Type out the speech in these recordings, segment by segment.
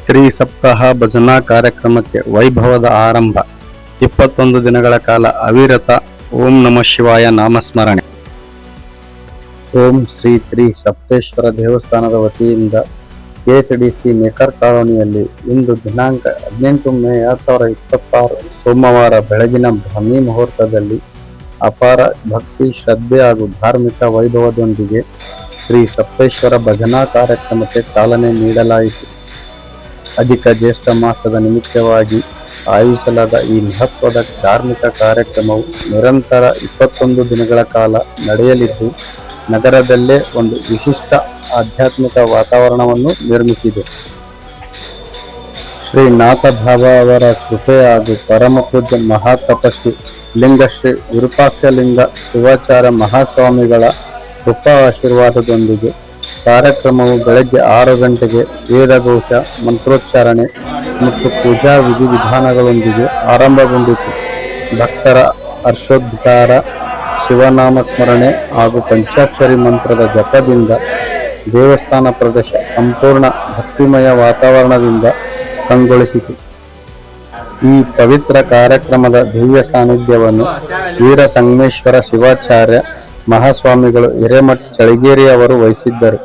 ತ್ರಿಸಪ್ತಾಹ ಭಜನಾ ಕಾರ್ಯಕ್ರಮಕ್ಕೆ ವೈಭವದ ಆರಂಭ. 21 ದಿನಗಳ ಕಾಲ ಅವಿರತ ಓಂ ನಮಃ ಶಿವಾಯ ನಾಮಸ್ಮರಣೆ. ಓಂ ಶ್ರೀ ತ್ರಿಸಪ್ತೇಶ್ವರ ದೇವಸ್ಥಾನದ ವತಿಯಿಂದ ಕೆಎಚ್ಡಿಸಿ ಮೇಕರ್ ಕಾಲೋನಿಯಲ್ಲಿ ಇಂದು ದಿನಾಂಕ 18 ಮೇ 2026 ಸೋಮವಾರ ಬೆಳಗಿನ ಬ್ರಾಹ್ಮಿ ಮುಹೂರ್ತದಲ್ಲಿ ಅಪಾರ ಭಕ್ತಿ, ಶ್ರದ್ಧೆ ಹಾಗೂ ಧಾರ್ಮಿಕ ವೈಭವದೊಂದಿಗೆ ಶ್ರೀ ಸಪ್ತೇಶ್ವರ ಭಜನಾ ಕಾರ್ಯಕ್ರಮಕ್ಕೆ ಚಾಲನೆ ನೀಡಲಾಯಿತು. ಅಧಿಕ ಜ್ಯೇಷ್ಠ ಮಾಸದ ನಿಮಿತ್ತವಾಗಿ ಆಯೋಜಿಸಲಾದ ಈ ಮಹತ್ವದ ಧಾರ್ಮಿಕ ಕಾರ್ಯಕ್ರಮವು ನಿರಂತರ 21 ದಿನಗಳ ಕಾಲ ನಡೆಯಲಿದ್ದು, ನಗರದಲ್ಲೇ ಒಂದು ವಿಶಿಷ್ಟ ಆಧ್ಯಾತ್ಮಿಕ ವಾತಾವರಣವನ್ನು ನಿರ್ಮಿಸಿದೆ. ಶ್ರೀ ನಾಥ ಬಾಬಾ ಅವರ ಕೃಪೆ ಹಾಗೂ ಪರಮ ಪೂಜ್ಯ ಮಹಾತಪಸ್ವಿ ಲಿಂಗಶ್ರೀ ವಿರೂಪಾಕ್ಷಲಿಂಗ ಶಿವಾಚಾರ್ಯ ಮಹಾಸ್ವಾಮಿಗಳ ಕೃಪಾ ಆಶೀರ್ವಾದದೊಂದಿಗೆ ಕಾರ್ಯಕ್ರಮವು ಬೆಳಗ್ಗೆ 6 ಗಂಟೆಗೆ ವೇದಘೋಷ, ಮಂತ್ರೋಚ್ಚಾರಣೆ ಮತ್ತು ಪೂಜಾ ವಿಧಿವಿಧಾನಗಳೊಂದಿಗೆ ಆರಂಭಗೊಂಡಿತು. ಭಕ್ತರ ಹರ್ಷೋದ್ಗಾರ, ಶಿವನಾಮ ಸ್ಮರಣೆ ಹಾಗೂ ಪಂಚಾಕ್ಷರಿ ಮಂತ್ರದ ಜಪದಿಂದ ದೇವಸ್ಥಾನ ಪ್ರದೇಶ ಸಂಪೂರ್ಣ ಭಕ್ತಿಮಯ ವಾತಾವರಣದಿಂದ ಕಂಗೊಳಿಸಿತು. ಈ ಪವಿತ್ರ ಕಾರ್ಯಕ್ರಮದ ದಿವ್ಯ ಸಾನ್ನಿಧ್ಯವನ್ನು ವೀರಸಂಗಮೇಶ್ವರ ಶಿವಾಚಾರ್ಯ ಮಹಾಸ್ವಾಮಿಗಳು ಹಿರೇಮಠ ಚಳಿಗೇರಿ ಅವರು ವಹಿಸಿದ್ದರು.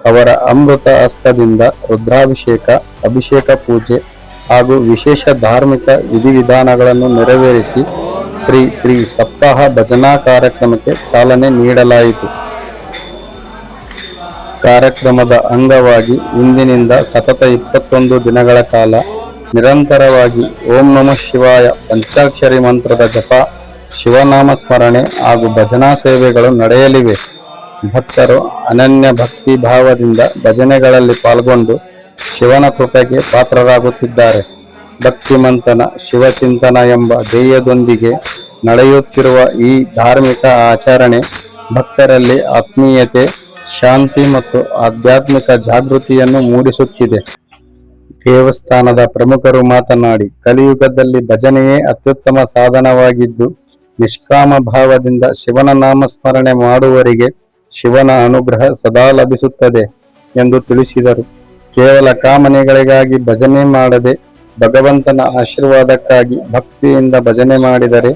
ಅವರ ಅಮೃತ ಹಸ್ತದಿಂದ ರುದ್ರಾಭಿಷೇಕ, ಅಭಿಷೇಕ ಪೂಜೆ ಹಾಗೂ ವಿಶೇಷ ಧಾರ್ಮಿಕ ವಿಧಿವಿಧಾನಗಳನ್ನು ನೆರವೇರಿಸಿ ಶ್ರೀ ತ್ರಿಸಪ್ತಾಹ ಭಜನಾ ಕಾರ್ಯಕ್ರಮಕ್ಕೆ ಚಾಲನೆ ನೀಡಲಾಯಿತು. ಕಾರ್ಯಕ್ರಮದ ಅಂಗವಾಗಿ ಇಂದಿನಿಂದ ಸತತ 21 ದಿನಗಳ ಕಾಲ ನಿರಂತರವಾಗಿ ಓಂ ನಮಃ ಶಿವಾಯ ಪಂಚಾಕ್ಷರಿ ಮಂತ್ರದ ಜಪ, ಶಿವನಾಮ ಸ್ಮರಣೆ ಹಾಗೂ ಭಜನಾ ಸೇವೆಗಳು ನಡೆಯಲಿವೆ. ಭಕ್ತರು ಅನನ್ಯ ಭಕ್ತಿ ಭಾವದಿಂದ ಭಜನೆಗಳಲ್ಲಿ ಪಾಲ್ಗೊಂಡು ಶಿವನ ಕೃಪೆಗೆ ಪಾತ್ರರಾಗುತ್ತಿದ್ದಾರೆ. ಭಕ್ತಿಮಂತನ ಶಿವಚಿಂತನ ಎಂಬ ಧ್ಯೇಯದೊಂದಿಗೆ ನಡೆಯುತ್ತಿರುವ ಈ ಧಾರ್ಮಿಕ ಆಚರಣೆ ಭಕ್ತರಲ್ಲಿ ಆತ್ಮೀಯತೆ, ಶಾಂತಿ ಮತ್ತು ಆಧ್ಯಾತ್ಮಿಕ ಜಾಗೃತಿಯನ್ನು ಮೂಡಿಸುತ್ತಿದೆ. ದೇವಸ್ಥಾನದ ಪ್ರಮುಖರು ಮಾತನಾಡಿ, ಕಲಿಯುಗದಲ್ಲಿ ಭಜನೆಯೇ ಅತ್ಯುತ್ತಮ ಸಾಧನವಾಗಿದ್ದು, ನಿಷ್ಕಾಮ ಭಾವದಿಂದ ಶಿವನ ನಾಮಸ್ಮರಣೆ ಮಾಡುವವರಿಗೆ ಶಿವನ ಅನುಗ್ರಹ ಸದಾ ಲಭಿಸುತ್ತದೆ ಎಂದು ತಿಳಿಸಿದರು. ಕೇವಲ ಕಾಮನೆಗಳಿಗಾಗಿ ಭಜನೆ ಮಾಡದೆ ಭಗವಂತನ ಆಶೀರ್ವಾದಕ್ಕಾಗಿ ಭಕ್ತಿಯಿಂದ ಭಜನೆ ಮಾಡಿದರೆ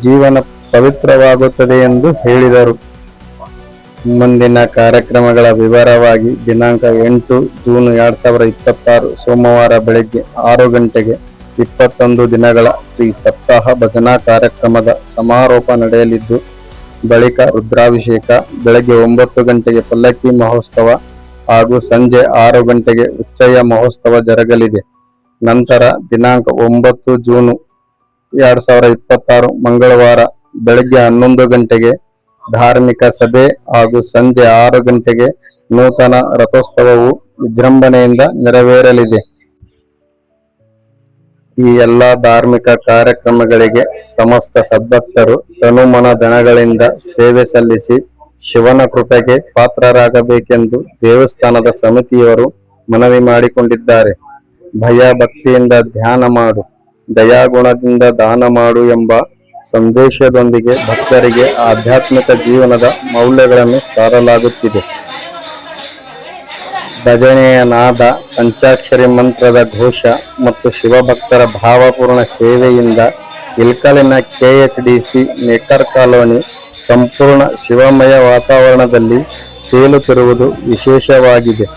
ಜೀವನ ಪವಿತ್ರವಾಗುತ್ತದೆ ಎಂದು ಹೇಳಿದರು. ಮುಂದಿನ ಕಾರ್ಯಕ್ರಮಗಳ ವಿವರವಾಗಿ ದಿನಾಂಕ 8 ಜೂನ್ 2026 ಸೋಮವಾರ ಬೆಳಗ್ಗೆ 6 ಗಂಟೆಗೆ 21 ದಿನಗಳ ಶ್ರೀ ಸಪ್ತಾಹ ಭಜನಾ ಕಾರ್ಯಕ್ರಮದ ಸಮಾರೋಪ ನಡೆಯಲಿದ್ದು, ಬಳಿಕ ರುದ್ರಾಭಿಷೇಕ, ಬೆಳಗ್ಗೆ 9 ಗಂಟೆಗೆ ಪಲ್ಲಕ್ಕಿ ಮಹೋತ್ಸವ ಹಾಗೂ ಸಂಜೆ 6 ಗಂಟೆಗೆ ಉಚ್ಚಯ ಮಹೋತ್ಸವ ಜರುಗಲಿದೆ. ನಂತರ ದಿನಾಂಕ 9 ಜೂನ್ 2026 ಮಂಗಳವಾರ ಬೆಳಗ್ಗೆ 11 ಗಂಟೆಗೆ ಧಾರ್ಮಿಕ ಸಭೆ ಹಾಗೂ ಸಂಜೆ 6 ಗಂಟೆಗೆ ನೂತನ ರಥೋತ್ಸವವು ವಿಜೃಂಭಣೆಯಿಂದ ನೆರವೇರಲಿದೆ. ಈ ಎಲ್ಲಾ ಧಾರ್ಮಿಕ ಕಾರ್ಯಕ್ರಮಗಳಿಗೆ ಸಮಸ್ತ ಸದ್ಭಕ್ತರು ತನುಮನ ಧನಗಳಿಂದ ಸೇವೆ ಸಲ್ಲಿಸಿ ಶಿವನ ಕೃಪೆಗೆ ಪಾತ್ರರಾಗಬೇಕೆಂದು ದೇವಸ್ಥಾನದ ಸಮಿತಿಯವರು ಮನವಿ ಮಾಡಿಕೊಂಡಿದ್ದಾರೆ. ಭಯ ಭಕ್ತಿಯಿಂದ ಧ್ಯಾನ ಮಾಡು, ದಯಾಗುಣದಿಂದ ದಾನ ಮಾಡು ಎಂಬ ಸಂದೇಶದೊಂದಿಗೆ ಭಕ್ತರಿಗೆ ಆಧ್ಯಾತ್ಮಿಕ ಜೀವನದ ಮೌಲ್ಯಗಳನ್ನು ಸಾರಲಾಗುತ್ತಿದೆ. ಭಜನೆಯ ನಾದ, ಪಂಚಾಕ್ಷರಿ ಮಂತ್ರದ ಘೋಷ ಮತ್ತು ಶಿವಭಕ್ತರ ಭಾವಪೂರ್ಣ ಸೇವೆಯಿಂದ ಇಲ್ಕಲಿನ ಕೆಎಚ್ಡಿಸಿ ಮೇಕರ್ ಕಾಲೋನಿ ಸಂಪೂರ್ಣ ಶಿವಮಯ ವಾತಾವರಣದಲ್ಲಿ ತೇಲುತ್ತಿರುವುದು ವಿಶೇಷವಾಗಿದೆ.